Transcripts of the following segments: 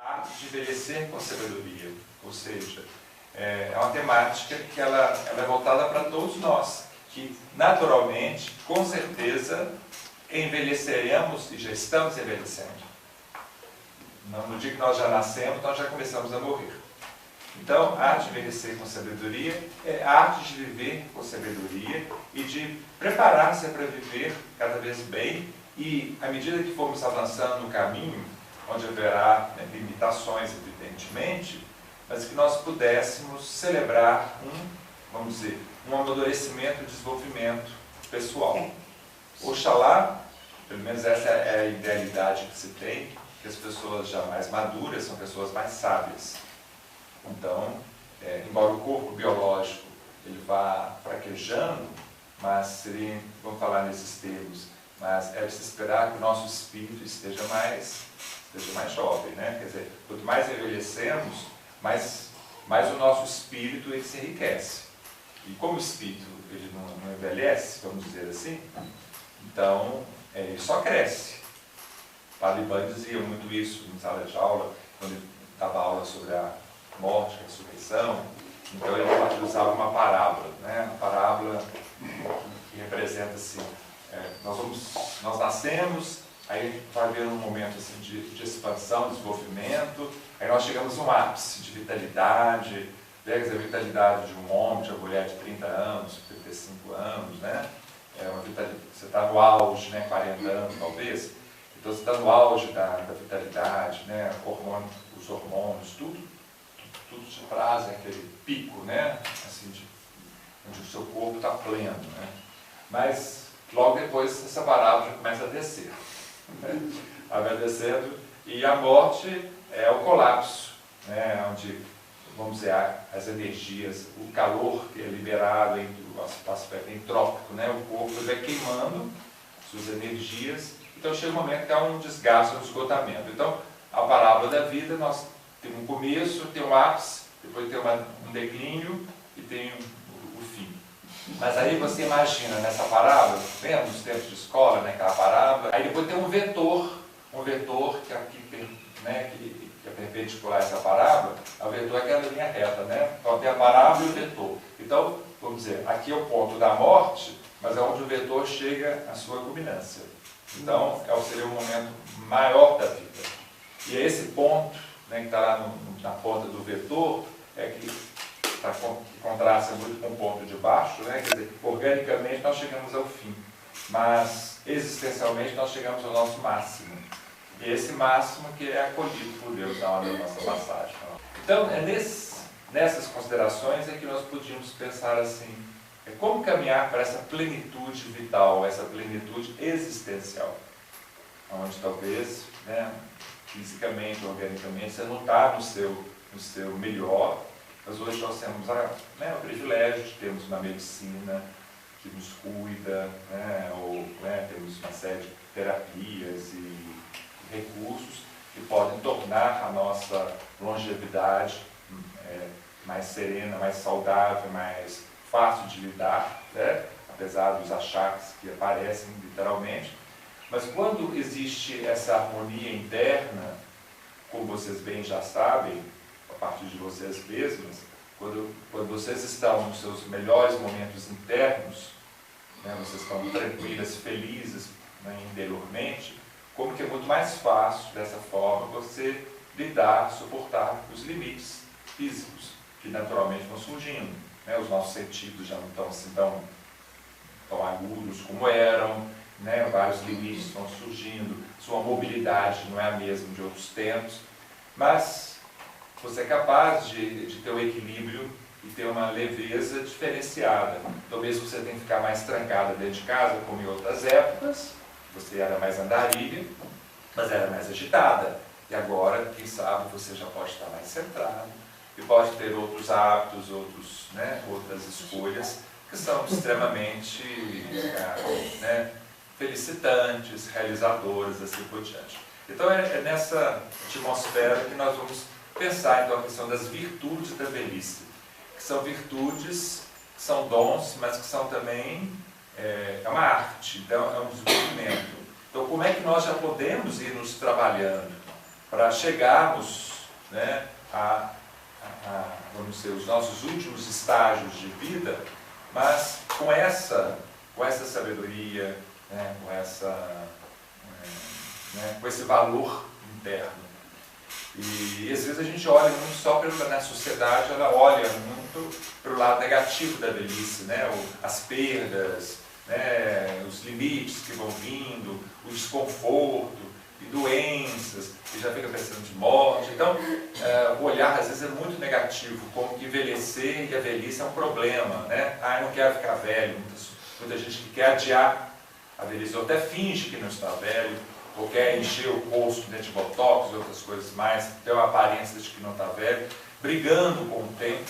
arte de envelhecer com sabedoria, ou seja, é uma temática que ela é voltada para todos nós, que naturalmente, com certeza, envelheceremos e já estamos envelhecendo. No dia que nós já nascemos, nós já começamos a morrer. Então, a arte de envelhecer com sabedoria é a arte de viver com sabedoria e de preparar-se para viver cada vez bem e, à medida que formos avançando no caminho, onde haverá limitações, evidentemente, mas que nós pudéssemos celebrar vamos dizer, um amadurecimento e desenvolvimento pessoal. Oxalá, pelo menos essa é a idealidade que se tem, que as pessoas já mais maduras são pessoas mais sábias. Então, embora o corpo biológico ele vá fraquejando, mas vamos falar nesses termos, mas é de se esperar que o nosso espírito esteja mais jovem, né? Quer dizer, quanto mais envelhecemos, mais o nosso espírito ele se enriquece. E como o espírito ele não envelhece, vamos dizer assim, então ele só cresce. Paliban dizia muito isso em sala de aula, quando ele dava aula sobre a morte, a ressurreição. Então ele usava uma parábola, né? Uma parábola que representa assim, nós nascemos, aí vai haver um momento assim, de expansão, desenvolvimento, aí nós chegamos a um ápice de vitalidade, a vitalidade de um homem, de uma mulher de 30 anos, 35 anos, né? Você está no auge, né? 40 anos talvez, então você está no auge da vitalidade, né? Os hormônios, tudo te traz aquele pico, né? Assim, onde o seu corpo está pleno, né? Mas logo depois essa parábola começa a descer, né? Vai descendo, e a morte é o colapso, né? Onde, vamos dizer, as energias, o calor que é liberado entre o aspecto entrópico, né? O corpo vai queimando suas energias, então chega um momento que há um desgaste, um esgotamento. Então, a parábola da vida, nós temos um começo, tem um ápice, depois tem um declínio e tem o fim. Mas aí você imagina nessa parábola, lembra nos tempos de escola, né, aquela parábola, aí depois tem um vetor que é perpendicular a essa parábola, o vetor é aquela linha reta, né? Então tem a parábola e o vetor. Então, vamos dizer, aqui é o ponto da morte, mas é onde o vetor chega à sua culminância. Então, seria o momento maior da vida. E é esse ponto, né, que está lá na ponta do vetor, que contrasta muito com o ponto de baixo, né? Quer dizer, organicamente nós chegamos ao fim, mas existencialmente nós chegamos ao nosso máximo. E esse máximo que é acolhido por Deus na hora da nossa passagem. Então, nessas considerações é que nós podíamos pensar assim, como caminhar para essa plenitude vital, essa plenitude existencial, onde talvez, né, fisicamente, organicamente, você não está no seu melhor, mas hoje nós temos o privilégio de termos uma medicina que nos cuida, né, temos uma série de terapias e recursos que podem tornar a nossa longevidade mais serena, mais saudável, mais fácil de lidar, né? Apesar dos achaques que aparecem literalmente. Mas quando existe essa harmonia interna, como vocês bem já sabem, a partir de vocês mesmos, quando vocês estão nos seus melhores momentos internos, né, vocês estão tranquilas, felizes, né, interiormente, como que é muito mais fácil, dessa forma, você lidar, suportar os limites físicos, que naturalmente vão surgindo. Né? Os nossos sentidos já não estão assim tão agudos como eram, né? Vários limites vão surgindo, sua mobilidade não é a mesma de outros tempos, mas você é capaz de ter um equilíbrio e ter uma leveza diferenciada. Então, mesmo você tenha que ficar mais trancada dentro de casa, como em outras épocas, você era mais andarilha, mas era mais agitada. E agora, quem sabe, você já pode estar mais centrado e pode ter outros hábitos, outras escolhas que são extremamente felicitantes, realizadoras, assim por diante. Então, é nessa atmosfera que nós vamos pensar então, a questão das virtudes da velhice, que são virtudes, que são dons, mas que são também uma arte, então é um desenvolvimento. Então, como é que nós já podemos ir nos trabalhando para chegarmos né, vamos dizer, os nossos últimos estágios de vida, mas com essa sabedoria, né, com esse valor interno. E às vezes a gente olha muito só na sociedade, ela olha muito para o lado negativo da velhice, né, as perdas, né, os limites que vão vindo, o desconforto e doenças, e já fica pensando de morte. Então, o olhar às vezes é muito negativo, como que envelhecer e a velhice é um problema, né? Eu não quero ficar velho. Muita gente que quer adiar a velhice, ou até finge que não está velho, ou quer encher o rosto de botox e outras coisas mais, ter uma aparência de que não está velho, brigando com o tempo.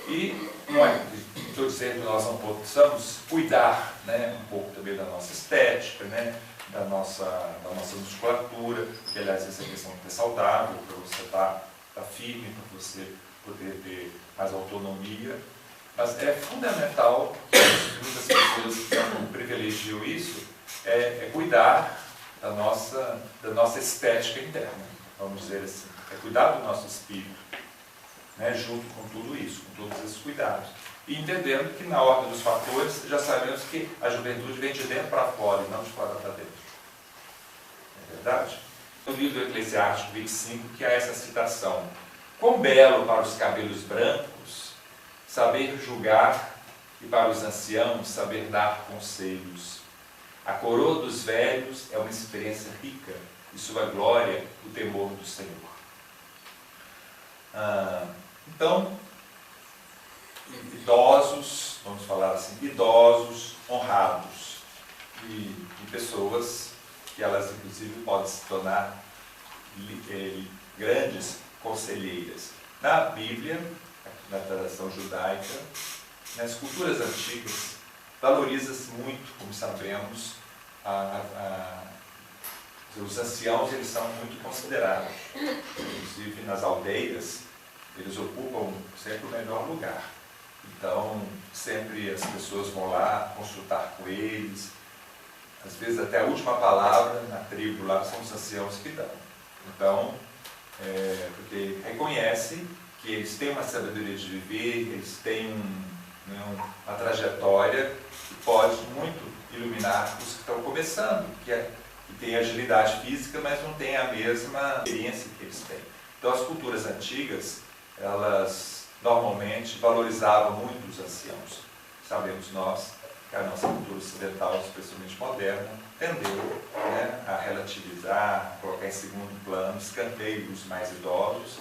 E não é que estou dizendo que nós não possamos cuidar, né, um pouco também da nossa estética, né, da nossa musculatura, que aliás essa questão de ter saudável, para você estar firme, para você poder ter mais autonomia. Mas é fundamental, muitas pessoas que não privilegiam isso, é cuidar da nossa estética interna, vamos dizer assim. É cuidar do nosso espírito, né, junto com tudo isso, com todos esses cuidados. E entendendo que na ordem dos fatores, já sabemos que a juventude vem de dentro para fora e não de fora para dentro. É verdade? No livro do Eclesiástico 25, que há essa citação: quão belo para os cabelos brancos saber julgar, e para os anciãos saber dar conselhos. A coroa dos velhos é uma experiência rica, e sua glória o temor do Senhor. Então, idosos, vamos falar assim, idosos honrados, e pessoas que elas inclusive podem se tornar grandes conselheiras. Na Bíblia, na tradição judaica, nas culturas antigas, valoriza-se muito, como sabemos, os anciãos, eles são muito considerados. Inclusive nas aldeias, eles ocupam sempre o melhor lugar. Então, sempre as pessoas vão lá consultar com eles. Às vezes até a última palavra na tribo lá são os anciãos que dão. Então, porque reconhecem que eles têm uma sabedoria de viver, eles têm uma trajetória que pode muito iluminar os que estão começando, que têm agilidade física, mas não têm a mesma experiência que eles têm. Então, as culturas antigas, elas normalmente valorizavam muito os anciãos. Sabemos nós que a nossa cultura ocidental, especialmente moderna, tendeu, né, a relativizar, a colocar em segundo plano, escanteio os mais idosos,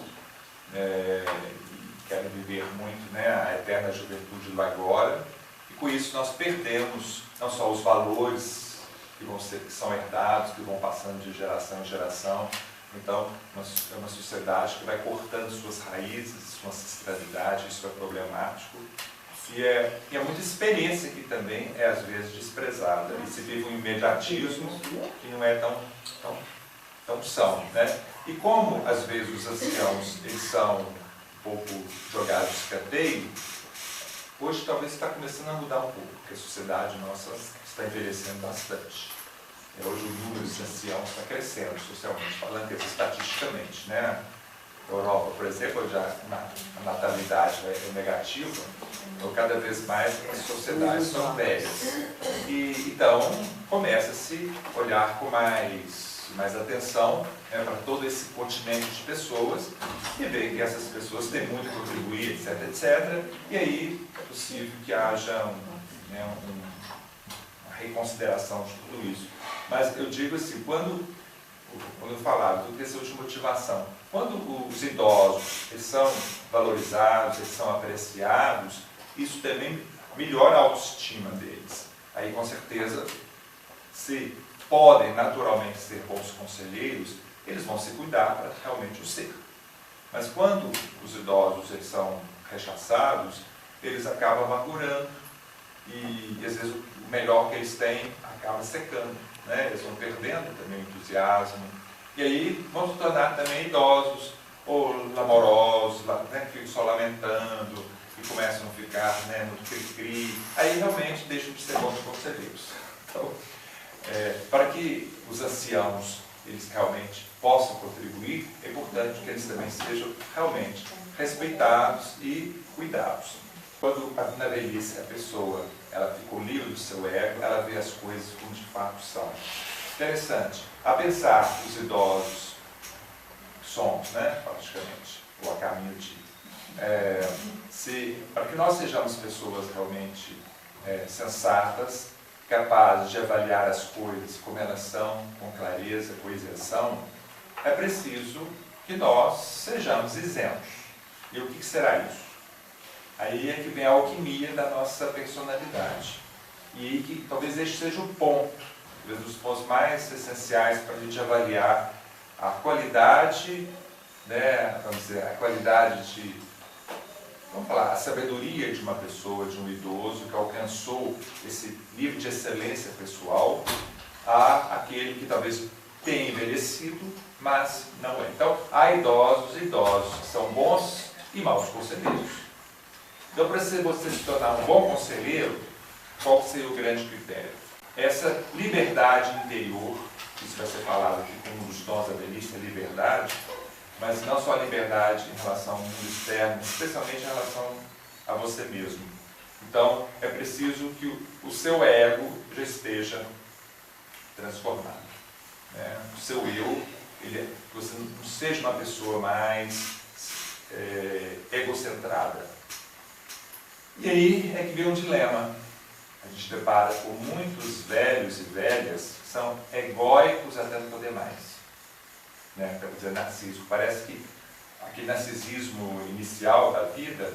querem viver muito, né, a eterna juventude do agora, e com isso nós perdemos não só os valores que são herdados, que vão passando de geração em geração. Então, é uma sociedade que vai cortando suas raízes, sua ancestralidade, isso é problemático. E é muita experiência que também é, às vezes, desprezada. E se vive um imediatismo que não é tão são, né? E como, às vezes, os anciãos eles são um pouco jogados de escanteio, hoje talvez está começando a mudar um pouco, porque a sociedade nossa está envelhecendo bastante. Hoje o número de anciãos está crescendo, socialmente falando, estatisticamente, né? Na Europa, por exemplo, já a natalidade é negativa, então cada vez mais as sociedades são velhas. E então começa a se olhar com mais atenção, né, para todo esse continente de pessoas e ver que essas pessoas têm muito a contribuir, etc, etc. E aí é possível que haja uma reconsideração de tudo isso. Mas eu digo assim, quando eu falava tudo questão de motivação, quando os idosos eles são valorizados, eles são apreciados, isso também melhora a autoestima deles. Aí com certeza, se podem naturalmente ser bons conselheiros, eles vão se cuidar para realmente o ser. Mas quando os idosos eles são rechaçados, eles acabam amargurando e às vezes o melhor que eles têm acaba secando, né? Eles vão perdendo também o entusiasmo e aí vão se tornar também idosos ou lamorosos, né? Que ficam só lamentando e começam a ficar, né, no cri-cri, aí realmente deixam de ser bons conselheiros. Então, para que os anciãos eles realmente possam contribuir, é importante que eles também sejam realmente respeitados e cuidados. Quando na velhice a pessoa ela ficou livre do seu ego, ela vê as coisas como de fato são. Interessante, a pensar os idosos somos, né, praticamente, ou a caminho de... para que nós sejamos pessoas realmente sensatas, capazes de avaliar as coisas como elas são, com clareza, com isenção, é preciso que nós sejamos isentos. E o que será isso? Aí é que vem a alquimia da nossa personalidade. E que talvez este seja o ponto, um dos pontos mais essenciais para a gente avaliar a qualidade, né, vamos dizer, a qualidade de, vamos falar, a sabedoria de uma pessoa, de um idoso que alcançou esse nível de excelência pessoal, a aquele que talvez tenha envelhecido, mas não é. Então, há idosos que são bons e maus conselheiros. Então, para você se tornar um bom conselheiro, qual seria o grande critério? Essa liberdade interior, isso vai ser falado aqui como um dos dons da velhice, a liberdade, mas não só a liberdade em relação ao mundo externo, especialmente em relação a você mesmo. Então, é preciso que o seu ego já esteja transformado. Né? O seu eu, você não seja uma pessoa mais egocentrada. E aí é que vem um dilema. A gente depara com muitos velhos e velhas que são egóicos até não poder mais. Né? Quer dizer, narciso. Parece que aquele narcisismo inicial da vida,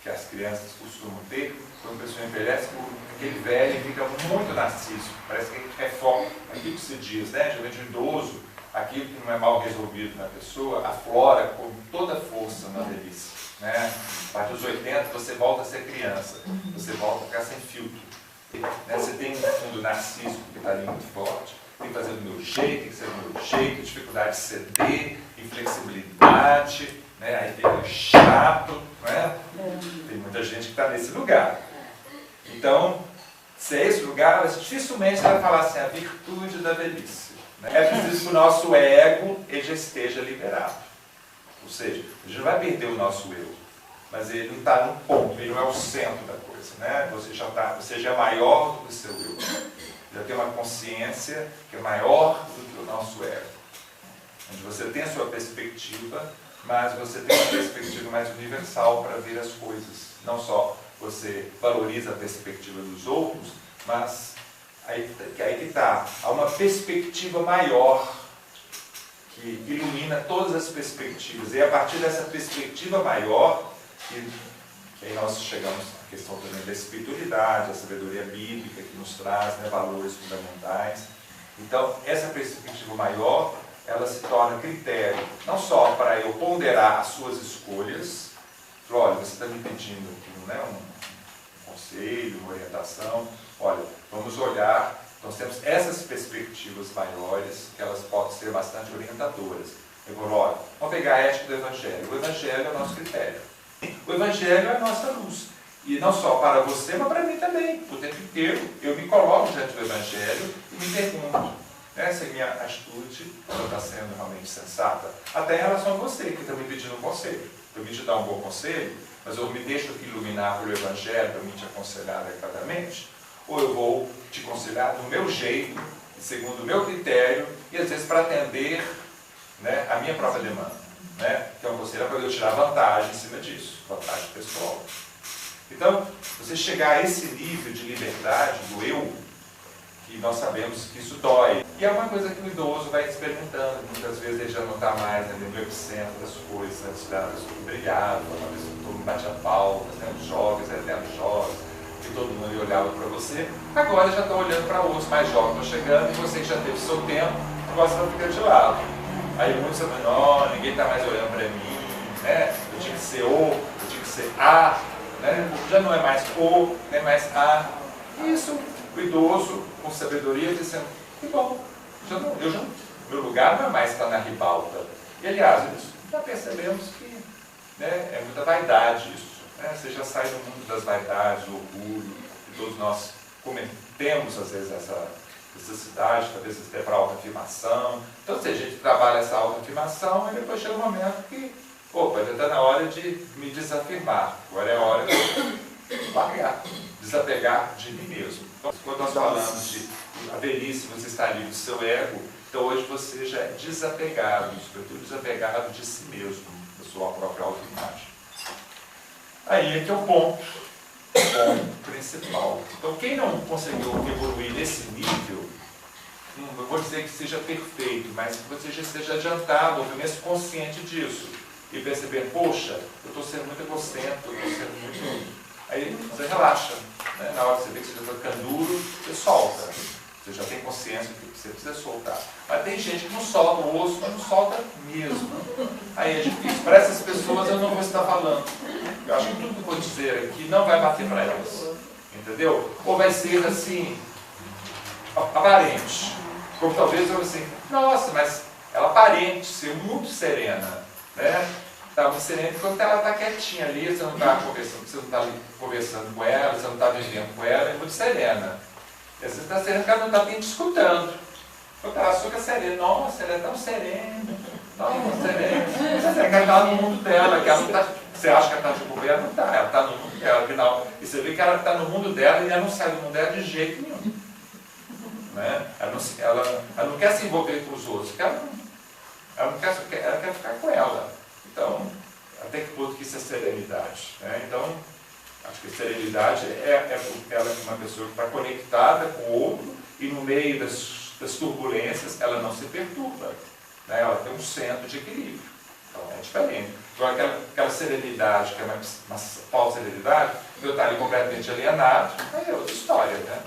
que as crianças costumam ter, quando a pessoa envelhece, aquele velho fica muito narciso. Parece que é foco. Aquilo que se diz, né? Geralmente o idoso, aquilo que não é mal resolvido na pessoa, aflora com toda força na velhice. Né? A partir dos 80 você volta a ser criança, você volta a ficar sem filtro. Né? Você tem um fundo narcísico que está ali muito forte, tem que fazer do meu jeito, tem que ser do meu jeito, dificuldade de ceder, inflexibilidade, né? Aí fica chato, né? Tem muita gente que está nesse lugar. Então, se é esse lugar, dificilmente você vai falar assim, a virtude da velhice. Né? É preciso que o nosso ego ele já esteja liberado. Ou seja, a gente não vai perder o nosso eu, mas ele não está no ponto, ele não é o centro da coisa. Né? Você já é maior do que o seu eu. Já tem uma consciência que é maior do que o nosso ego. Onde você tem a sua perspectiva, mas você tem uma perspectiva mais universal para ver as coisas. Não só você valoriza a perspectiva dos outros, mas aí que está, há uma perspectiva maior que ilumina todas as perspectivas. E é a partir dessa perspectiva maior que aí nós chegamos à questão também da espiritualidade, a sabedoria bíblica que nos traz, né, valores fundamentais. Então, essa perspectiva maior, ela se torna critério, não só para eu ponderar as suas escolhas, olha, você está me pedindo aqui, né, um conselho, uma orientação, olha, vamos olhar. Nós temos essas perspectivas maiores, que elas podem ser bastante orientadoras. Eu vou, olha, vamos pegar a ética do Evangelho. O Evangelho é o nosso critério. O Evangelho é a nossa luz. E não só para você, mas para mim também. O tempo inteiro eu me coloco diante do Evangelho e me pergunto, essa é a minha atitude, ela está sendo realmente sensata? Até em relação a você, que está me pedindo um conselho. Eu vim te dar um bom conselho, mas eu me deixo aqui iluminar pelo Evangelho para me te aconselhar adequadamente? Ou eu vou te aconselhar do meu jeito, segundo o meu critério, e às vezes para atender, né, a minha própria demanda. Né? Que é um conselho para eu tirar vantagem em cima disso, vantagem pessoal. Então, você chegar a esse nível de liberdade do eu, que nós sabemos que isso dói. E é uma coisa que o idoso vai experimentando. Muitas vezes ele já não está mais no epicentro das coisas, antes da pessoa que brilhava, uma pessoa que todo mundo batia palmas, né, os jovens, eternos jovens, que todo mundo olhava para você. Agora já está olhando para outros mais jovens, estão chegando, e você que já teve seu tempo, agora você vai ficar de lado. Aí muitos falam, não, ninguém está mais olhando para mim, né? Eu tinha que ser o, eu tinha que ser a, né? Já não é mais o, nem mais a. E isso, o idoso, com sabedoria, dizendo, que bom, meu lugar não é mais estar na ribalta. E aliás, já percebemos que, né, é muita vaidade isso. Né? Você já sai do mundo das vaidades, do orgulho, e todos nós cometemos às vezes necessidade, talvez até para autoafirmação. Então, se a gente trabalha essa autoafirmação, e depois chega um momento que, opa, já está na hora de me desafirmar. Agora é a hora de largar, desapegar de mim mesmo. Então, quando nós falamos de a velhice, você está livre do seu ego, então hoje você já é desapegado, sobretudo desapegado de si mesmo, da sua própria autoimagem. Aí é que é o ponto principal. Então, quem não conseguiu evoluir nesse nível, não vou dizer que seja perfeito, mas que você já esteja adiantado, ou pelo menos consciente disso, e perceber, poxa, eu estou sendo muito egocêntrico, eu estou sendo muito... Aí você relaxa, né? Na hora que você vê que você está ficando duro, você solta. Você já tem consciência do que você precisa soltar. Mas tem gente que não solta o osso, mas não solta mesmo. Aí é difícil. Para essas pessoas eu não vou estar falando. Eu acho que tudo que eu vou dizer aqui não vai bater para elas. Entendeu? Ou vai ser assim, aparente. Como talvez eu assim, nossa, mas ela aparente ser muito serena. Né? Está muito serena enquanto ela está quietinha ali, você não está conversando, você não está conversando com ela, você não está vivendo com ela, é muito serena. E às vezes está serena porque ela não está nem te escutando. Porque ela fica serena, nossa, ela é tão serena, nossa, serena. Mas é que ela está no mundo dela, que ela não tá, você acha que ela está de bobeira, não está, ela está no mundo dela, afinal. E você vê que ela está no mundo dela e ela não sai do mundo dela de jeito nenhum. Né? Ela não quer se envolver com os outros, ela quer ficar com ela. Então, até que ponto que isso é serenidade? Né? Então, acho que a serenidade ela é uma pessoa que está conectada com o outro e no meio das turbulências ela não se perturba. Né? Ela tem um centro de equilíbrio. Então, é diferente. Então, aquela serenidade, que é uma falsa serenidade, eu estou ali completamente alienado, aí é outra história. Né?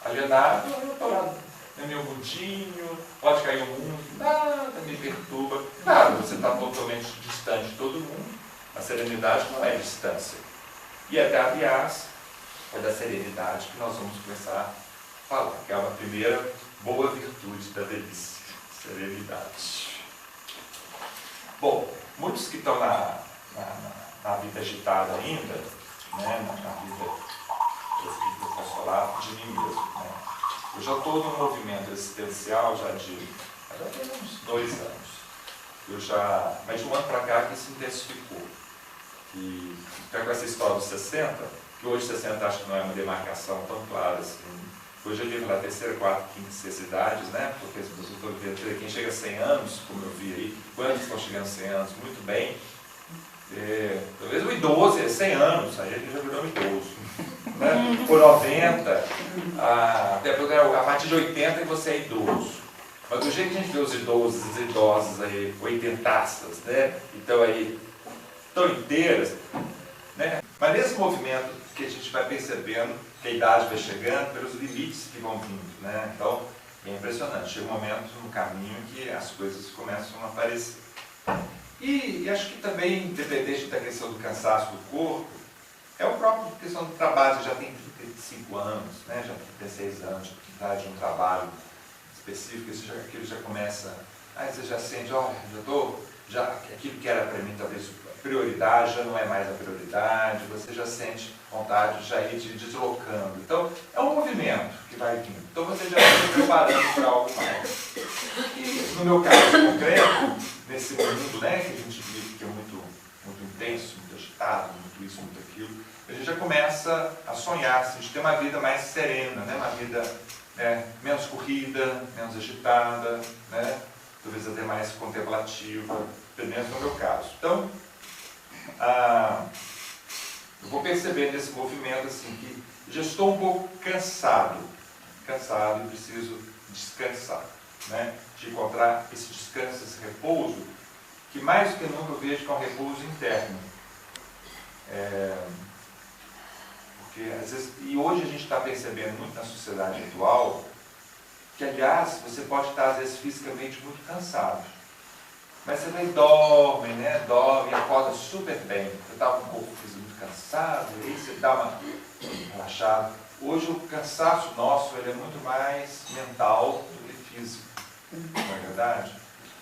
Alienado, eu estou lá no meu mundinho, pode cair o mundo, nada me perturba. Claro, você está totalmente distante de todo mundo. A serenidade não é distância. E até, aliás, é da serenidade que nós vamos começar a falar, que é uma primeira boa virtude da velhice, serenidade. Bom, muitos que estão na vida agitada ainda, né, na vida, eu posso falar de mim mesmo, né? Eu já estou num movimento existencial já tem uns 2 anos. Mas de um ano para cá que se intensificou. E com essa história dos 60, que hoje 60 acho que não é uma demarcação tão clara assim. Hoje eu vivo na terceira, quarta, quinta, sexta idades, né? Porque as pessoas estão vendo, quem chega a 100 anos, como eu vi aí, quantos estão chegando a 100 anos? Muito bem. Talvez o idoso é 100 anos, aí ele já virou um idoso. Né? Por 90, a partir de 80 você é idoso. Mas do jeito que a gente vê os idosos, as idosas aí, oitentaças, né? Então aí, tão inteiras, né? Mas nesse movimento que a gente vai percebendo que a idade vai chegando pelos limites que vão vindo, né? Então, é impressionante. Chega um momento no caminho que as coisas começam a aparecer. E acho que também, independente da questão do cansaço do corpo, é a própria questão do trabalho. Você já tem 35 anos, né? Já tem 36 anos de oportunidade de um trabalho específico, aquilo já começa, aí você já sente, aquilo que era para mim talvez prioridade já não é mais a prioridade, você já sente vontade de já ir te deslocando. Então, é um movimento que vai vindo. Então, você já vai se preparando para algo mais. E, no meu caso concreto, nesse mundo, né, que a gente vive, que é muito, muito intenso, muito agitado, muito isso, muito aquilo, a gente já começa a sonhar, assim, de ter uma vida mais serena, né, uma vida menos corrida, menos agitada, né, talvez até mais contemplativa, pelo menos no meu caso. Então, eu vou perceber nesse movimento assim, que já estou um pouco cansado e preciso descansar, né? De encontrar esse descanso, esse repouso, que mais do que nunca eu vejo que é um repouso interno. Porque às vezes, e hoje a gente está percebendo muito na sociedade atual, que aliás você pode estar às vezes fisicamente muito cansado. Mas você vai e dorme, né? Dorme e acorda super bem. Você está com o corpo físico muito cansado, e aí você dá uma relaxada. Hoje o cansaço nosso ele é muito mais mental do que físico, não é verdade?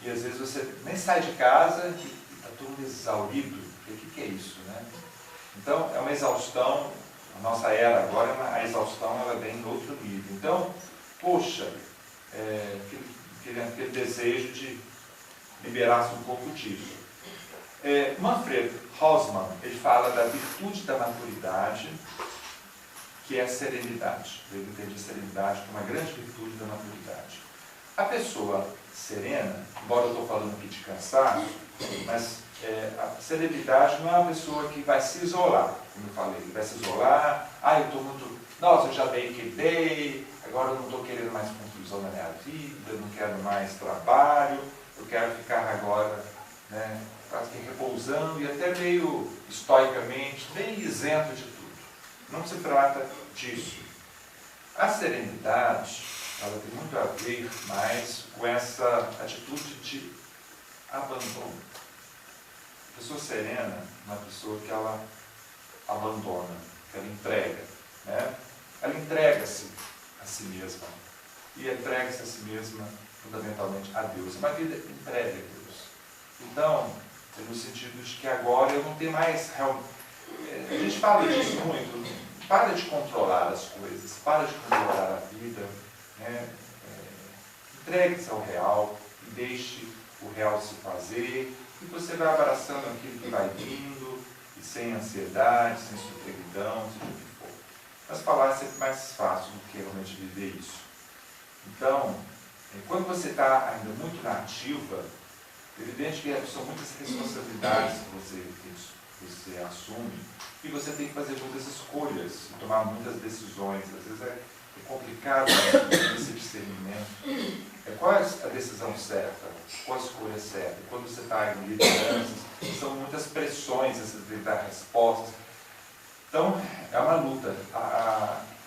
E às vezes você nem sai de casa e está todo exaurido. O que é isso, né? Então é uma exaustão, a nossa era agora, a exaustão ela vem em outro nível. Então, poxa, aquele desejo de liberar-se um pouco disso. Manfred Hausmann, ele fala da virtude da maturidade, que é a serenidade. Ele entende a serenidade como uma grande virtude da maturidade. A pessoa serena, embora eu estou falando aqui de cansaço, mas a serenidade não é uma pessoa que vai se isolar, como eu falei, vai se isolar, eu estou muito, nossa, eu já dei que dei, agora eu não estou querendo mais conclusão na minha vida, eu não quero mais trabalho, eu quero ficar agora, né, quase que repousando e até meio estoicamente, bem isento de tudo. Não se trata disso. A serenidade, ela tem muito a ver mais com essa atitude de abandono. A pessoa serena é uma pessoa que ela abandona, que ela entrega, né? Ela entrega-se a si mesma. E entrega-se a si mesma, fundamentalmente, a Deus. É uma vida entregue a Deus. Então, é no sentido de que agora eu não tenho mais... A gente fala disso muito. Para de controlar as coisas, para de controlar a vida, né? Entregue-se ao real e deixe o real se fazer, e você vai abraçando aquilo que vai vindo, e sem ansiedade, sem sofreguidão, seja o que for. Mas falar é sempre mais fácil do que realmente viver isso. Então, quando você está ainda muito na ativa, é evidente que são muitas responsabilidades que você assume, e você tem que fazer muitas escolhas, tomar muitas decisões. Às vezes é complicado esse discernimento. Qual é a decisão certa? Qual a escolha certa? Quando você está em lideranças, são muitas pressões, você tem que dar respostas. Então, é uma luta.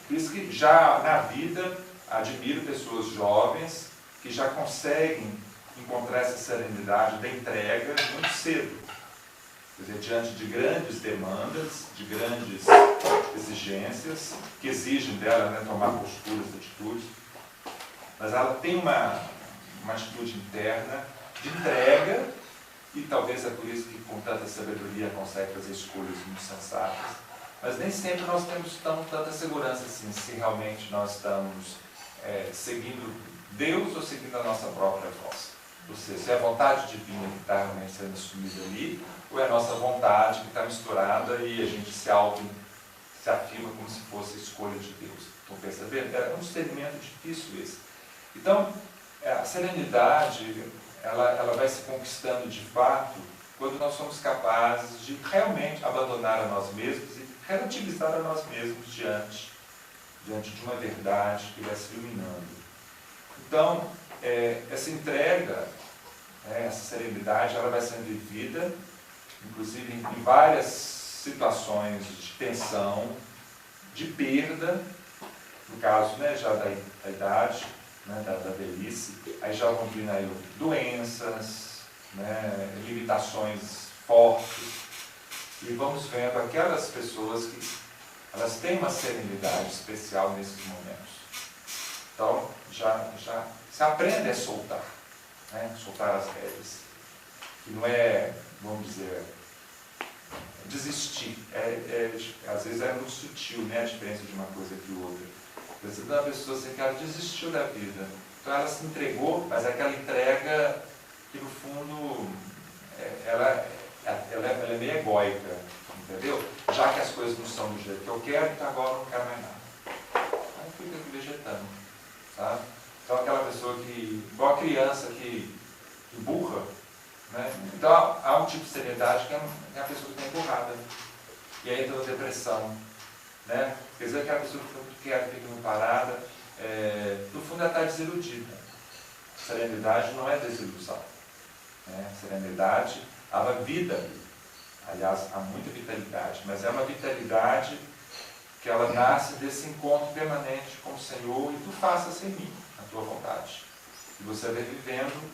Por isso que já na vida, admiro pessoas jovens que já conseguem encontrar essa serenidade da entrega muito cedo. Quer dizer, diante de grandes demandas, de grandes exigências, que exigem dela, né, tomar posturas, atitudes, mas ela tem uma atitude interna de entrega, e talvez é por isso que com tanta sabedoria consegue fazer escolhas muito sensatas, mas nem sempre nós temos tanta segurança assim, se realmente nós estamos seguindo Deus ou seguindo a nossa própria voz. Ou seja, se é a vontade divina que está realmente sendo assumida ali, ou é a nossa vontade que está misturada e a gente se afirma como se fosse a escolha de Deus. Estão percebendo? É um discernimento difícil esse. Então, a serenidade, ela vai se conquistando de fato quando nós somos capazes de realmente abandonar a nós mesmos e relativizar a nós mesmos diante de uma verdade que vai se iluminando. Então, essa entrega, essa serenidade, ela vai sendo vivida, inclusive em várias situações de tensão, de perda, no caso, né, já da idade, né, da velhice, aí já vão vindo aí doenças, né, limitações fortes, e vamos vendo aquelas pessoas que elas têm uma serenidade especial nesses momentos. Então, já se aprende a soltar, né? Soltar as rédeas. Que não é, vamos dizer, desistir. Às vezes é muito sutil, né, a diferença de uma coisa que outra. Você dá uma pessoa assim que ela desistiu da vida. Então ela se entregou, mas aquela entrega que no fundo ela é meio egóica, entendeu? Já que as coisas não são do jeito que eu quero, então agora eu não quero mais nada. Aí fica aqui vegetando, sabe? Então aquela pessoa que, igual a criança que burra, né? Então há um tipo de seriedade que é a pessoa que está emburrada. E aí entra a depressão, né? Quer dizer, aquela pessoa que fica muito quieta, fica muito parada, no fundo ela está desiludida. Serenidade não é desilusão, né? Serenidade há uma vida, aliás, há muita vitalidade, mas é uma vitalidade que ela nasce desse encontro permanente com o Senhor, e tu faças em mim a tua vontade. E você vai vivendo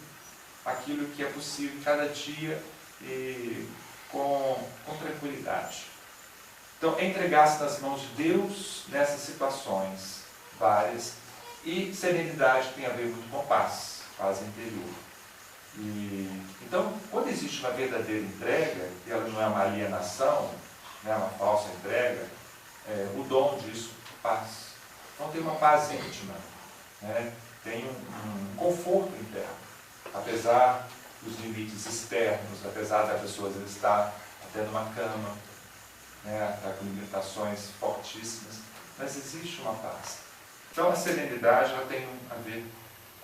aquilo que é possível cada dia e com tranquilidade. Então, entregar-se nas mãos de Deus nessas situações várias, e serenidade tem a ver muito com paz interior. Então, quando existe uma verdadeira entrega, e ela não é uma alienação, né, uma falsa entrega, o dom disso, paz. Então tem uma paz íntima, né? Tem um conforto interno, apesar dos limites externos, apesar da pessoa às vezes estar até numa cama, né? Está com limitações fortíssimas, mas existe uma paz. Então a serenidade ela tem a ver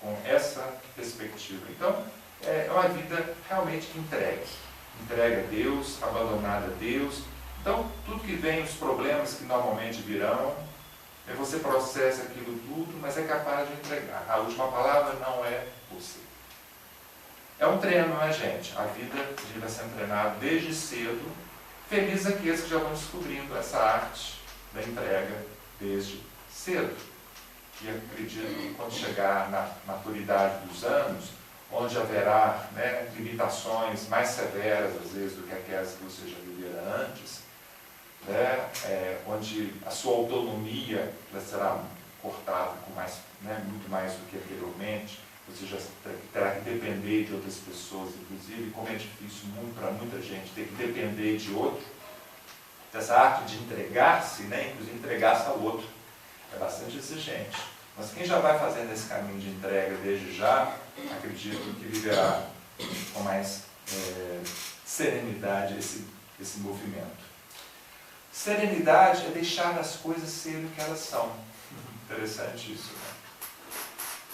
com essa perspectiva. Então é uma vida realmente entregue a Deus, abandonada a Deus. Então tudo que vem, os problemas que normalmente virão, você processa aquilo tudo, mas é capaz de entregar. A última palavra não é você. É um treino, né, gente? A vida vai sendo treinada desde cedo. Feliz aqueles que já vão descobrindo essa arte da entrega desde cedo. E acredito que quando chegar na maturidade dos anos, onde haverá, né, limitações mais severas, às vezes, do que aquelas que você já vivera antes, né, onde a sua autonomia será cortada com mais, né, muito mais do que anteriormente, você já terá que depender de outras pessoas, inclusive, como é difícil para muita gente ter que depender de outro, dessa arte de entregar-se, né, inclusive entregar-se ao outro, é bastante exigente. Mas quem já vai fazendo esse caminho de entrega desde já, acredito que viverá com mais serenidade esse movimento. Serenidade é deixar as coisas serem o que elas são. Interessante isso, né?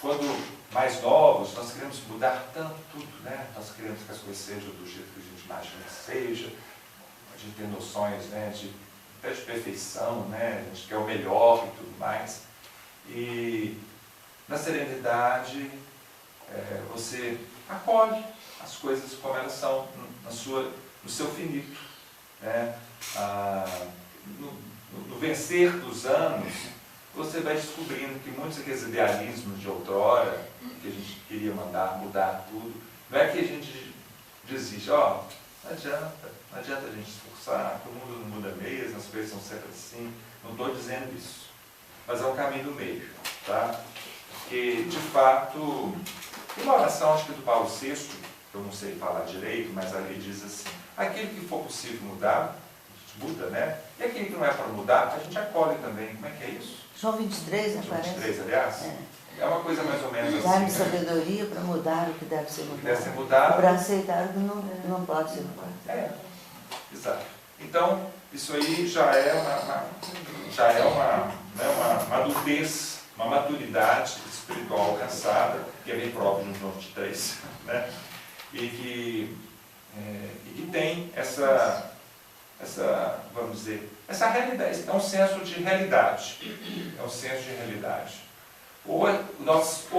Quando mais novos, nós queremos mudar tanto tudo, né? Nós queremos que as coisas sejam do jeito que a gente imagina que seja, a gente tem noções, né, até de perfeição, né? A gente quer o melhor e tudo mais. E na serenidade, você acolhe as coisas como elas são, no seu finito, né? No vencer dos anos, você vai descobrindo que muitos daqueles idealismos de outrora, que a gente queria mudar tudo, não é que a gente desiste, não adianta a gente se esforçar, o mundo não muda mesmo, as coisas são sempre assim, não estou dizendo isso, mas é um caminho do meio, tá? Porque, de fato, tem uma oração, acho que do Paulo VI, que eu não sei falar direito, mas ali diz assim, aquilo que for possível mudar, a gente muda, né? E aquilo que não é para mudar, a gente acolhe também. Como é que é isso? João 23, João aparece. 23, aliás? É uma coisa mais ou menos assim. Dá-me sabedoria para mudar o que deve ser mudado. Deve ser mudado. Para aceitar o que não pode ser mudado. Exato. Então, isso aí já é uma adultez, uma maturidade espiritual alcançada, que é bem próprio de João 23, né? E que tem essa, vamos dizer, essa realidade, é um senso de realidade. É um senso de realidade. Ou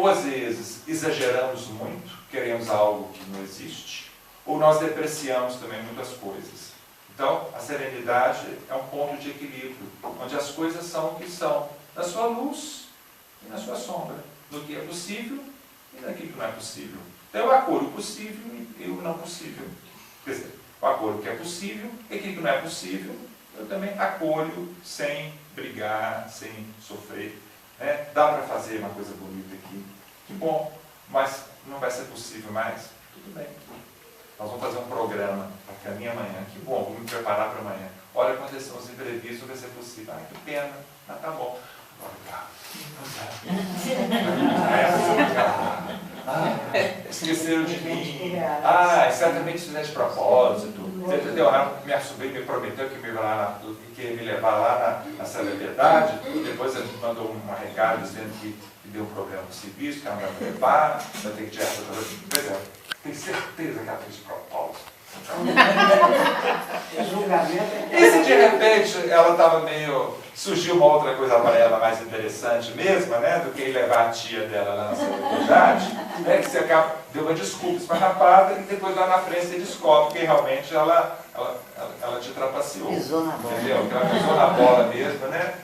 às vezes exageramos muito, queremos algo que não existe, ou nós depreciamos também muitas coisas. Então, a serenidade é um ponto de equilíbrio, onde as coisas são o que são, na sua luz e na sua sombra, no que é possível e naquilo que não é possível. Então, eu acolho o possível e o não possível. Quer dizer, eu acolho o que é possível e aquilo que não é possível, eu também acolho sem brigar, sem sofrer. Né? Dá para fazer uma coisa bonita aqui, que bom, mas não vai ser possível mais? Tudo bem. Nós vamos fazer um programa para caminho amanhã, que bom, vou me preparar para amanhã. Olha, aconteceu uns imprevistos, vai ser possível. Ai, que pena, mas tá bom. Esqueceram de mim. Certamente isso não é de propósito. Minha sobrinha me prometeu que ia me levar lá na celebridade. Depois ele mandou um recado dizendo que deu um problema no serviço, que ela não vai levar, vai ter que tirar essa coisa. Pois é, tenho certeza que ela fez de propósito. E se de repente ela estava meio... surgiu uma outra coisa para ela mais interessante mesmo, né, do que levar a tia dela lá na celebridade, que você acaba, deu uma desculpa esfarrapada e depois lá na frente você descobre que realmente ela te trapaceou. Pisou na bola. Entendeu? Que ela pisou na bola mesmo, né?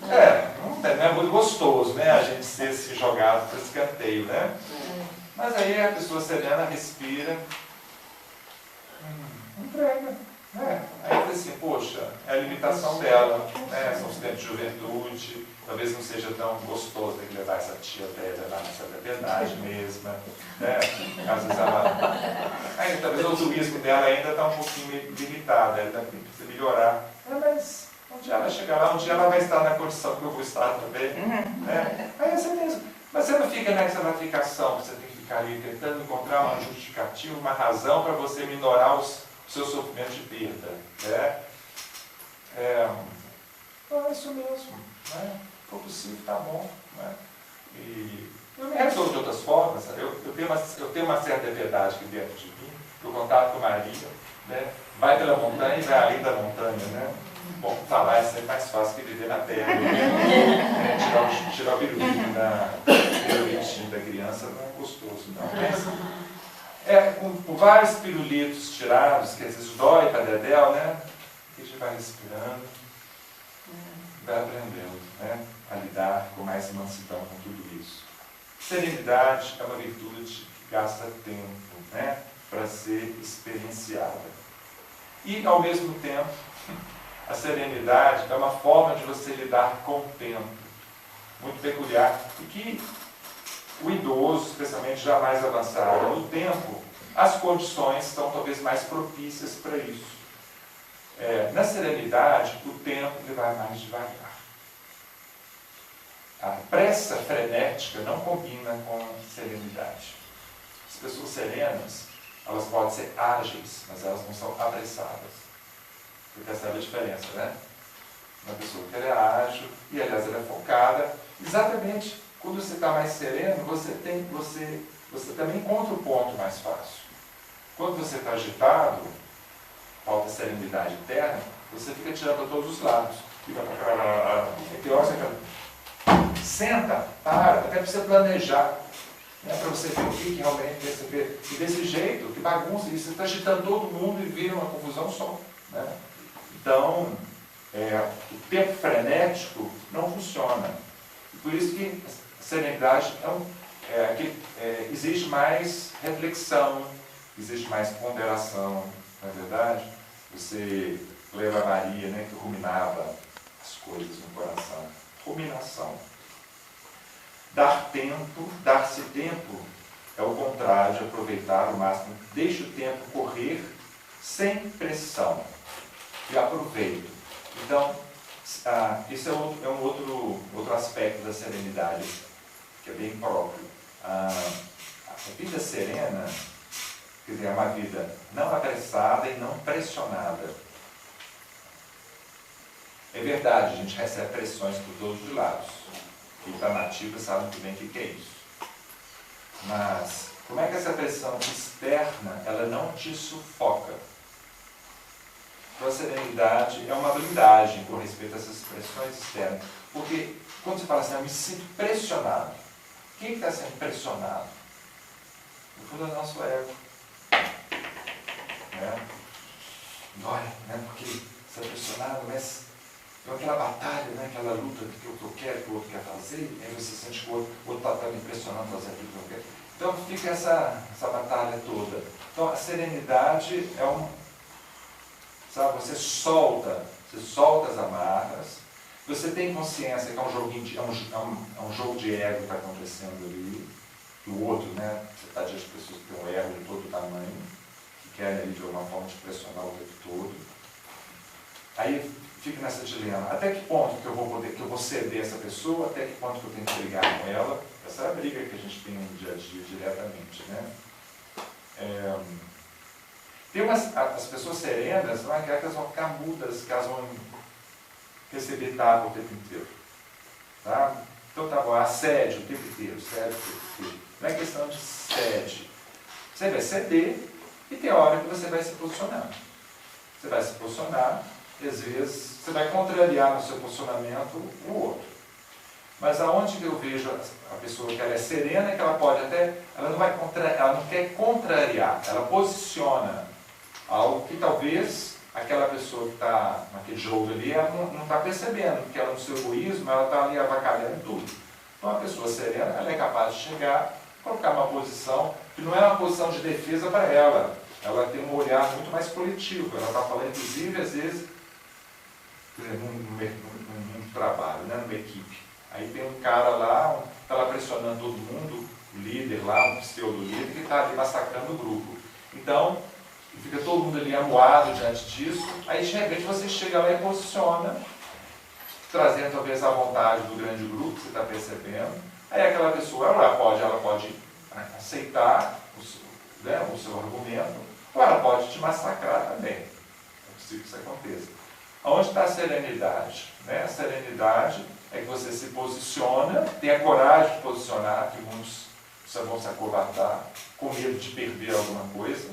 Não é muito gostoso, né, a gente ser jogado para escanteio, né? Mas aí a pessoa serena respira, entrega. Aí eu falei assim, poxa, é a limitação dela, né? São os tempos de juventude, talvez não seja tão gostoso ter que levar essa tia velha lá nessa verdade mesmo, né? Às vezes talvez o altruísmo dela ainda está um pouquinho limitado, ela precisa melhorar. Mas um dia ela chegar lá, um dia ela vai estar na condição que eu vou estar também, né? Aí você mesmo. Mas fica nessa ratificação que você tem que ficar ali tentando encontrar uma justificativa, uma razão para você minorar o seu sofrimento de perda. Então é isso mesmo. Né? Se for possível, está bom. Né? E eu me resolvo de outras formas. Eu tenho uma certa piedade aqui dentro de mim, o contato com Maria, né? Vai pela montanha e vai além da montanha. Né? Bom, falar é sempre mais fácil que viver na terra. Né? Tirar o pirulito da criança não é gostoso, não. Mas, com vários pirulitos tirados, que às vezes dói para Dedéu, né? A gente vai respirando, vai aprendendo, né? A lidar com mais mansidão com tudo isso. Serenidade é uma virtude que gasta tempo, né? Para ser experienciada. E, ao mesmo tempo, a serenidade é uma forma de você lidar com o tempo, muito peculiar, e que o idoso, especialmente já mais avançado no tempo, as condições estão talvez mais propícias para isso. Na serenidade, o tempo ele vai mais devagar. A pressa frenética não combina com serenidade. As pessoas serenas, elas podem ser ágeis, mas elas não são apressadas. Você percebe a diferença, né? Uma pessoa que ela é ágil, e aliás ela é focada, exatamente quando você está mais sereno, você também encontra o ponto mais fácil. Quando você está agitado, falta serenidade interna, você fica tirando para todos os lados. Senta, para, até para você planejar, né, para você ver o que realmente você vê. E desse jeito, que bagunça, e você está agitando todo mundo e vira uma confusão só. Né? Então, o tempo frenético não funciona. E por isso que a serenidade existe mais reflexão, existe mais ponderação, não é verdade? Você lembra a Maria, né, que ruminava as coisas no coração. Ruminação. Dar-se tempo é o contrário de aproveitar o máximo. Deixe o tempo correr sem pressão. E aproveito. Então, isso é um outro aspecto da serenidade, que é bem próprio. A vida serena, quer dizer, é uma vida não apressada e não pressionada. É verdade, a gente recebe pressões por todos os lados. Quem está nativa sabe muito bem o que é isso. Mas, como é que essa pressão externa, ela não te sufoca? Então, a serenidade é uma blindagem com respeito a essas pressões externas. Porque, quando você fala assim, eu me sinto pressionado. Quem está sendo pressionado? No fundo, é o nosso ego. Dói, né? Porque você é pressionado, mas é aquela batalha, né? Aquela luta que eu quero, que o outro quer fazer, e aí você sente que o outro está me pressionando a fazer aquilo que eu quero. Então, fica essa batalha toda. Então, a serenidade é sabe, você solta as amarras, você tem consciência que é um joguinho, é um jogo de ego que está acontecendo ali, e o outro, né, você está diante de pessoas que têm um ego de todo tamanho, que querem ali de alguma forma te pressionar o tempo todo. Aí fica nessa dilema, até que ponto que eu vou ceder essa pessoa, até que ponto que eu tenho que brigar com ela. Essa é a briga que a gente tem no dia a dia diretamente, né? Tem as pessoas serenas, não é que elas vão ficar mudas, que elas vão receber tapa o tempo inteiro. Tá? Então tá bom, assédio o tempo inteiro, sério o tempo inteiro. Não é questão de cede. Você vai ceder e tem hora que você vai se posicionar. Você vai se posicionar e às vezes você vai contrariar no seu posicionamento o outro. Mas aonde que eu vejo a pessoa que ela é serena, que ela pode até, ela não quer contrariar, ela posiciona algo que talvez aquela pessoa que está naquele jogo ali, ela não está percebendo, porque ela no seu egoísmo, ela está ali avacalhando tudo. Então a pessoa serena, ela é capaz de chegar, colocar uma posição, que não é uma posição de defesa para ela tem um olhar muito mais coletivo, ela está falando, inclusive, às vezes, num trabalho, né, numa equipe. Aí tem um cara lá, está lá pressionando todo mundo, o líder lá, um pseudo-líder, que está ali massacrando o grupo. Então, fica todo mundo ali amuado diante disso, aí de repente você chega lá e posiciona, trazendo talvez a vontade do grande grupo, que você está percebendo, aí aquela pessoa ela pode aceitar o seu argumento, ou ela pode te massacrar também. É possível que isso aconteça. Onde está a serenidade? A serenidade é que você se posiciona, tem a coragem de posicionar, que muitos vão se acovardar, com medo de perder alguma coisa.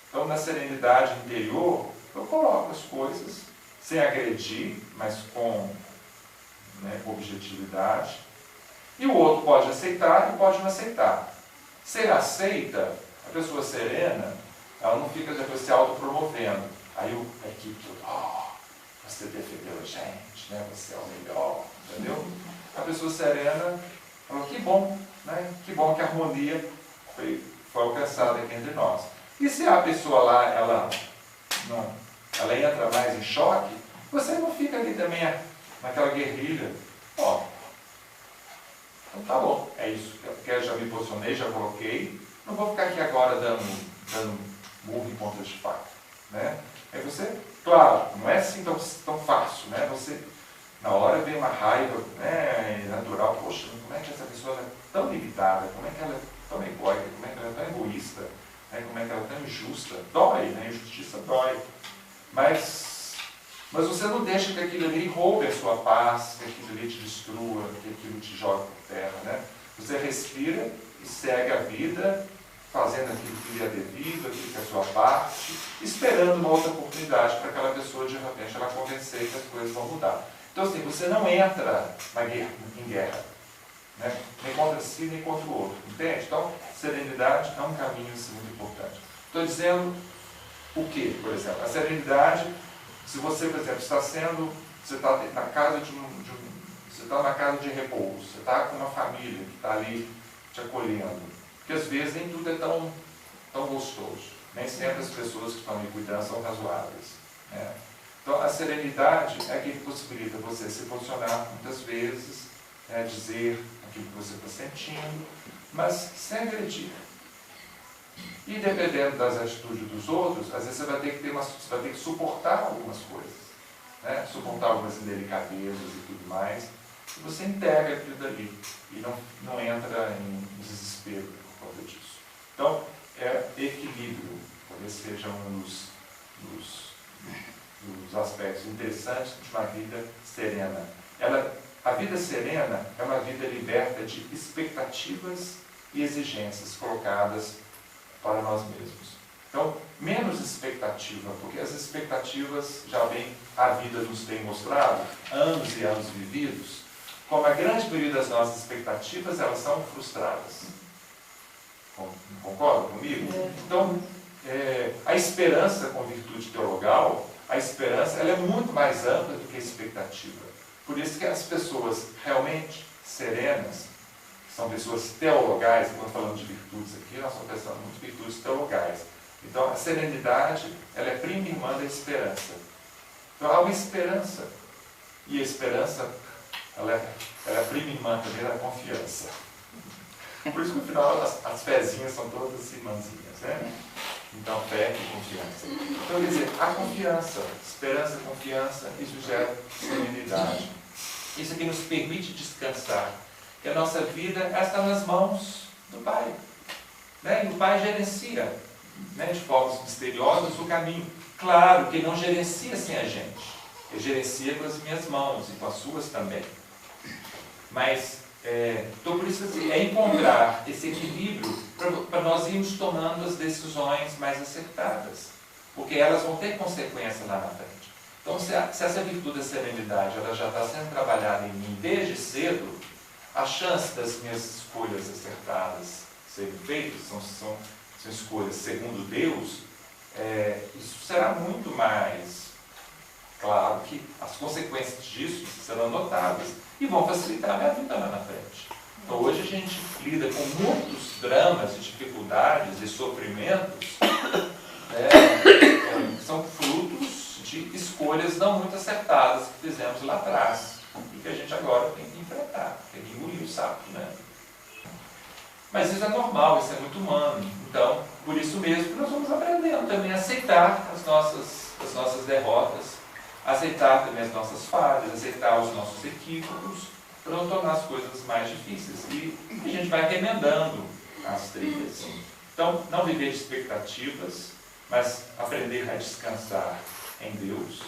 Então, na serenidade interior, eu coloco as coisas sem agredir, mas com objetividade. E o outro pode aceitar e pode não aceitar. Se ele aceita, a pessoa serena, ela não fica depois se autopromovendo. Aí a equipe toda, você defendeu a gente, você é o melhor, entendeu? A pessoa serena falou, que bom, que bom que a harmonia foi alcançada aqui entre nós. E se a pessoa lá, ela entra mais em choque, você não fica ali também naquela guerrilha. Então tá bom, é isso, porque eu já me posicionei, já coloquei, não vou ficar aqui agora dando murro em ponta de faca. Aí você, claro, não é assim tão fácil, você, na hora vem uma raiva natural, poxa, como é que essa pessoa é tão limitada, como é que ela é tão egóica, como é que ela é tão egoísta, como é que ela é tão injusta, dói, injustiça dói, mas você não deixa que aquilo ali roube a sua paz, que aquilo ali te destrua, que aquilo te joga por terra, Você respira e segue a vida, fazendo aquilo que lhe é devido, aquilo que é a sua parte, esperando uma outra oportunidade para aquela pessoa, de repente, ela convencer que as coisas vão mudar. Então, assim, você não entra em guerra, nem contra si, nem contra o outro, entende? Então, serenidade é um caminho assim, muito importante. Estou dizendo o quê, por exemplo? A serenidade, se você, por exemplo, você está na casa você está na casa de repouso, você está com uma família que está ali te acolhendo, porque às vezes nem tudo é tão gostoso, nem sempre as pessoas que estão me cuidando são razoáveis. Então, a serenidade é que possibilita você se posicionar muitas vezes, dizer aquilo que você está sentindo, mas sem agredir. E dependendo das atitudes dos outros, às vezes você vai ter que suportar algumas coisas, suportar algumas indelicadezas e tudo mais, e você integra aquilo dali e não entra em desespero por causa disso. Então, equilíbrio, talvez seja um dos aspectos interessantes de uma vida serena. A vida serena é uma vida liberta de expectativas e exigências colocadas para nós mesmos. Então, menos expectativa, porque as expectativas, já bem a vida nos tem mostrado, anos e anos vividos, como a grande maioria das nossas expectativas, elas são frustradas. Concorda comigo? Então, a esperança com virtude teologal, a esperança ela é muito mais ampla do que a expectativa. Por isso que as pessoas realmente serenas, são pessoas teologais, quando falamos de virtudes aqui, nós estamos pensando muito em virtudes teologais. Então, a serenidade, ela é prima irmã da esperança. Então, há uma esperança. E a esperança, ela é prima irmã também da confiança. Por isso que, no final, as fezinhas são todas irmãzinhas, Então, fé e confiança. Então, quer dizer, a confiança, esperança, confiança, isso gera serenidade. Isso aqui nos permite descansar. Que a nossa vida está nas mãos do Pai. E o Pai gerencia, de formas misteriosas, o caminho. Claro que Ele não gerencia sem a gente. Ele gerencia com as minhas mãos e com as suas também. Mas, então por isso assim, é encontrar esse equilíbrio para nós irmos tomando as decisões mais acertadas. Porque elas vão ter consequência lá na frente. Então, se essa virtude da serenidade ela já está sendo trabalhada em mim desde cedo, a chance das minhas escolhas acertadas serem feitas, são escolhas segundo Deus, isso será muito mais claro que as consequências disso serão notáveis e vão facilitar a minha vida lá na frente. Então hoje a gente lida com muitos dramas, dificuldades e sofrimentos que são frutos de escolhas não muito acertadas que fizemos lá atrás e que a gente agora tem que enfrentar, tem que engolir o sapo, Mas isso é normal, isso é muito humano. Então, por isso mesmo que nós vamos aprendendo também a aceitar as nossas derrotas, aceitar também as nossas falhas, aceitar os nossos equívocos, para não tornar as coisas mais difíceis. E a gente vai remendando as trilhas. Então, não viver de expectativas, mas aprender a descansar em Deus.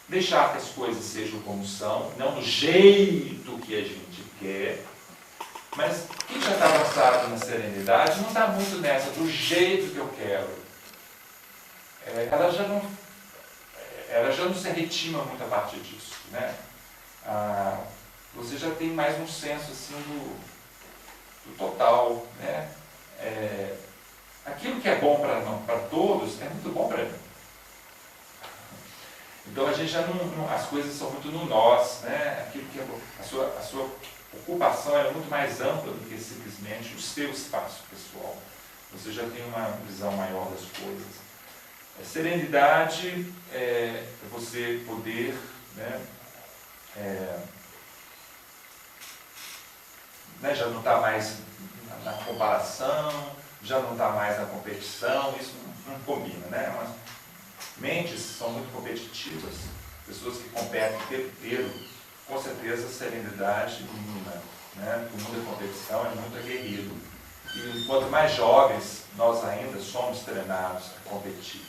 Deixar que as coisas sejam como são, não do jeito que a gente quer. Mas quem já está avançado na serenidade não está muito nessa, do jeito que eu quero. Ela já não se retima muito a partir disso, né? Você já tem mais um senso assim do total, né? Aquilo que é bom para todos é muito bom para mim. Então a gente já não, as coisas são muito no nós, né? Aquilo que é, a sua ocupação é muito mais ampla do que simplesmente o seu espaço pessoal. Você já tem uma visão maior das coisas. Serenidade é você poder, né, já não está mais na comparação, já não está mais na competição, isso não combina, né? Mas mentes são muito competitivas, pessoas que competem o tempo inteiro, com certeza a serenidade mina, né? O mundo da competição é muito aguerrido. E quanto mais jovens nós ainda somos treinados a competir.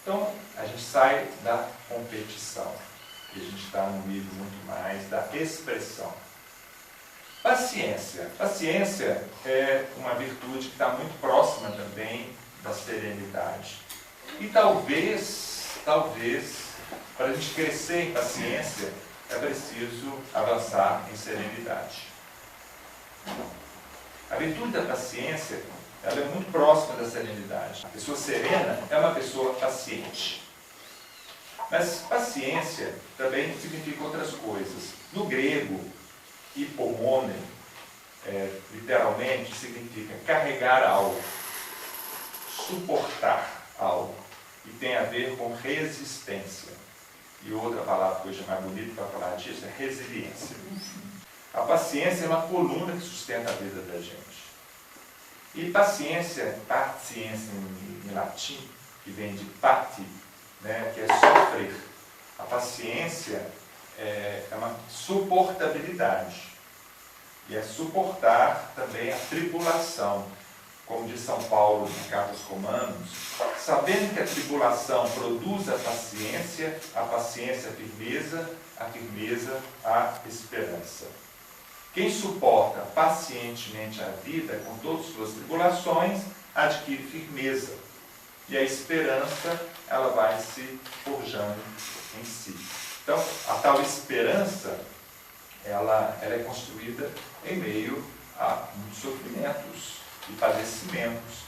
Então, a gente sai da competição, e a gente está num nível muito mais da expressão. Paciência. Paciência é uma virtude que está muito próxima também da serenidade. E talvez, para a gente crescer em paciência, é preciso avançar em serenidade. A virtude da paciência, ela é muito próxima da serenidade. A pessoa serena é uma pessoa paciente. Mas paciência também significa outras coisas. No grego, hipomone, literalmente, significa carregar algo, suportar algo. E tem a ver com resistência. E outra palavra que hoje é mais bonita para falar disso é resiliência. A paciência é uma coluna que sustenta a vida da gente. E paciência em latim, que vem de pati, né, que é sofrer. A paciência é uma suportabilidade. E é suportar também a tribulação. Como diz São Paulo em Carta aos Romanos, sabendo que a tribulação produz a paciência a firmeza a esperança. Quem suporta pacientemente a vida com todas as suas tribulações, adquire firmeza. E a esperança, ela vai se forjando em si. Então, a tal esperança, ela é construída em meio a muitos sofrimentos e padecimentos.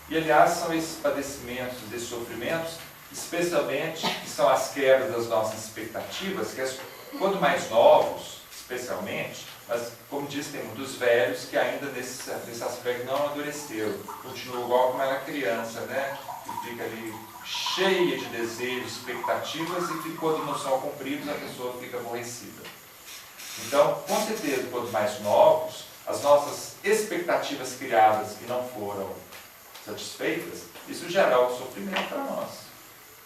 E, aliás, são esses padecimentos, esses sofrimentos, especialmente, que são as quebras das nossas expectativas, que quando mais novos, especialmente, mas, como disse, tem muitos velhos que ainda nesse aspecto não amadureceram, continuam igual como era criança, né? Que fica ali cheia de desejos, expectativas, e que quando não são cumpridos, a pessoa fica aborrecida. Então, com certeza, quando mais novos, as nossas expectativas criadas que não foram satisfeitas, isso gera o sofrimento para nós,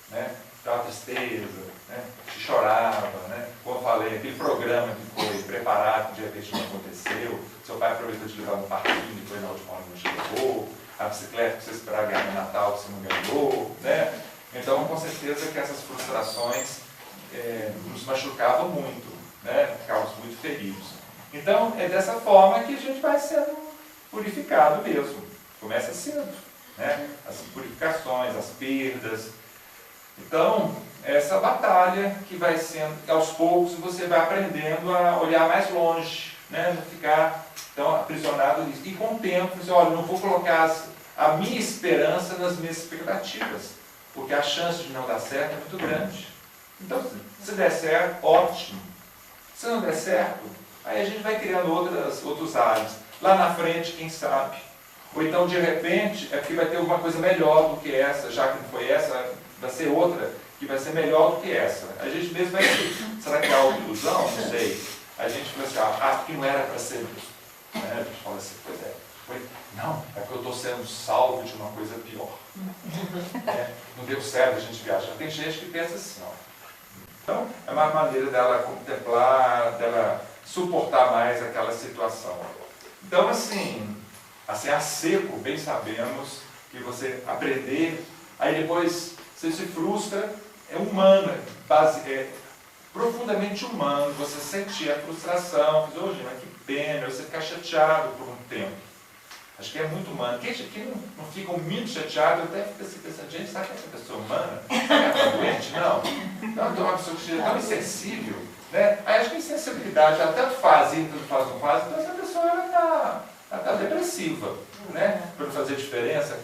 né? Dá uma tristeza, né? Se chorava, né? Como eu falei, aquele programa que foi preparado, que de repente não aconteceu, seu pai aproveitou de levar no parquinho, depois na última hora não chegou, a bicicleta que você esperava ganhar no Natal, você não ganhou, né? Então, com certeza que essas frustrações nos machucavam muito, né? Ficávamos muito feridos. Então, é dessa forma que a gente vai sendo purificado mesmo. Começa cedo, né? As purificações, as perdas. Então, essa batalha que vai sendo, aos poucos você vai aprendendo a olhar mais longe, né? Não ficar tão aprisionado nisso. E com o tempo, você olha, não vou colocar a minha esperança nas minhas expectativas, porque a chance de não dar certo é muito grande. Então, se der certo, ótimo. Se não der certo, aí a gente vai criando outros áreas. Lá na frente, quem sabe? Ou então, de repente, é porque vai ter alguma coisa melhor do que essa, já que não foi essa, vai ser outra que vai ser melhor do que essa. A gente mesmo vai dizer, será que é uma ilusão? Não sei. A gente fala assim, porque não era para ser isso. Né? A gente fala assim, pois é. Não, é porque eu estou sendo salvo de uma coisa pior. Não deu certo a gente viajar. Tem gente que pensa assim, ó. Então, é uma maneira dela contemplar, dela suportar mais aquela situação. Então, assim, a seco, bem sabemos que você aprender, aí depois você se frustra, é humano, é profundamente humano, você sentir a frustração, diz, hoje, mas que pena, você ficar chateado por um tempo. Acho que é muito humano. Quem não fica muito chateado, até fica assim pensando, gente, será que essa pessoa humana? Será que ela está doente? Não. Então, é uma pessoa que é tão insensível, né? Aí acho que a insensibilidade, ela tanto faz e tanto faz não faz, então essa pessoa ela está depressiva, né? Para não fazer diferença.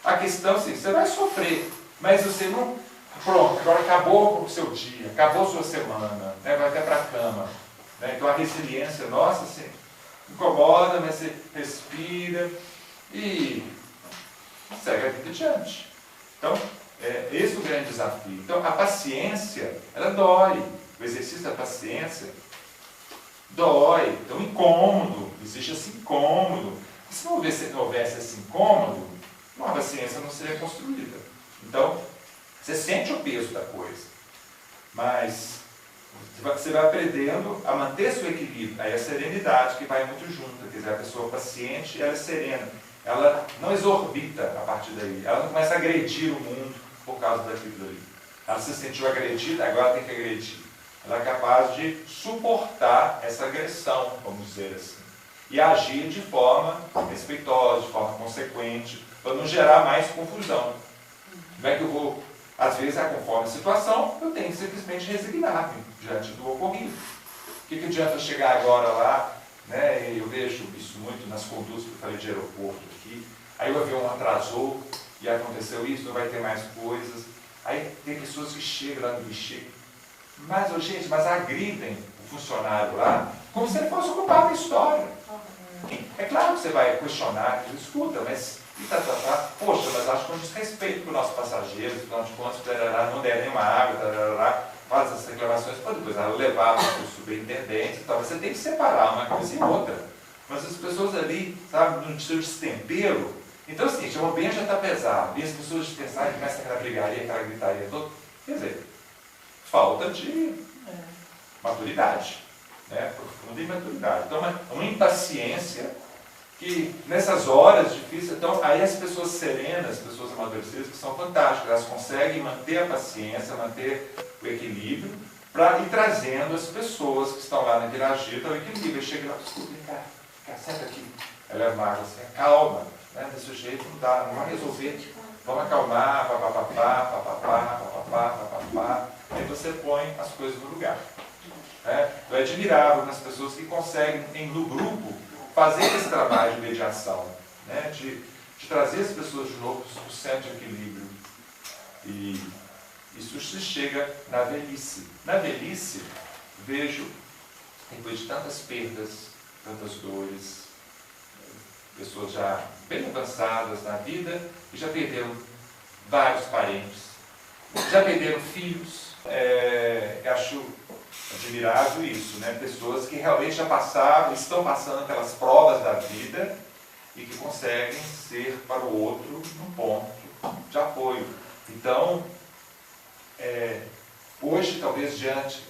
A questão, assim, você vai sofrer, mas você não... Pronto, agora acabou o seu dia, acabou a sua semana, né? Vai até para a cama. Né? Então a resiliência nossa, assim, incomoda, mas você respira e segue a vida adiante. Então, esse é o grande desafio. Então, a paciência, ela dói. O exercício da paciência dói. Então, incômodo. Existe esse incômodo. E se não houvesse esse incômodo, uma paciência não seria construída. Então, você sente o peso da coisa. Mas você vai aprendendo a manter seu equilíbrio. Aí a serenidade que vai muito junto. Quer dizer, a pessoa paciente, ela é serena. Ela não exorbita a partir daí. Ela não começa a agredir o mundo por causa daquilo ali. Ela se sentiu agredida, agora tem que agredir. Ela é capaz de suportar essa agressão, vamos dizer assim. E agir de forma respeitosa, de forma consequente, para não gerar mais confusão. Como é que eu vou... Às vezes, conforme a situação, eu tenho que simplesmente resignar-me diante do ocorrido. O que adianta chegar agora lá, né? Eu vejo isso muito nas condutas que eu falei de aeroporto aqui. Aí o avião atrasou e aconteceu isso, não vai ter mais coisas. Aí tem pessoas que chegam lá no guichê. Mas, gente, agridem o funcionário lá como se ele fosse o culpado da história. É claro que você vai questionar, escuta, mas... Poxa, mas acho que é um desrespeito para os nossos passageiros, afinal de contas, não der nenhuma água, faz as reclamações, para depois ela levar para o superintendente e tal. Você tem que separar uma coisa e outra. Mas as pessoas ali, sabe, no seu destempero. Então, assim, o ambiente já está pesado, e as pessoas pensarem que começa aquela brigaria, aquela gritaria toda. Quer dizer, falta de maturidade, né? Profunda imaturidade. Então, uma impaciência. Que nessas horas difíceis, então, aí as pessoas serenas, as pessoas amadurecidas, que são fantásticas, elas conseguem manter a paciência, manter o equilíbrio, para ir trazendo as pessoas que estão lá naquele agito ao equilíbrio. Chega lá, desculpa, vem cá, senta aqui. Ela é magra, assim, calma, né? Desse jeito não dá, não vai resolver. Vamos acalmar, papapá. Aí você põe as coisas no lugar. Né? Então é admirável nas pessoas que conseguem, no grupo, fazer esse trabalho de mediação, né? de trazer as pessoas de novo para o centro de equilíbrio. E isso se chega na velhice. Na velhice, vejo, depois de tantas perdas, tantas dores, pessoas já bem avançadas na vida e já perderam vários parentes, já perderam filhos. Acho admirável isso, né? Pessoas que realmente já passaram, estão passando pelas provas da vida e que conseguem ser para o outro um ponto de apoio. Então, hoje, talvez, diante,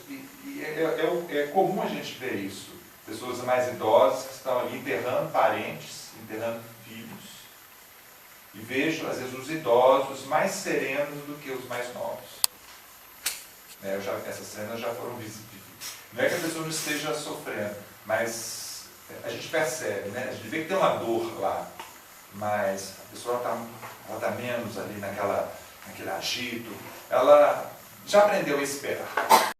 é comum a gente ver isso, pessoas mais idosas que estão ali enterrando parentes, enterrando filhos, e vejo, às vezes, os idosos mais serenos do que os mais novos. Essas cenas já foram visíveis. Não é que a pessoa não esteja sofrendo, mas a gente percebe, né? A gente vê que tem uma dor lá, mas a pessoa está menos ali naquele agito, ela já aprendeu a esperar.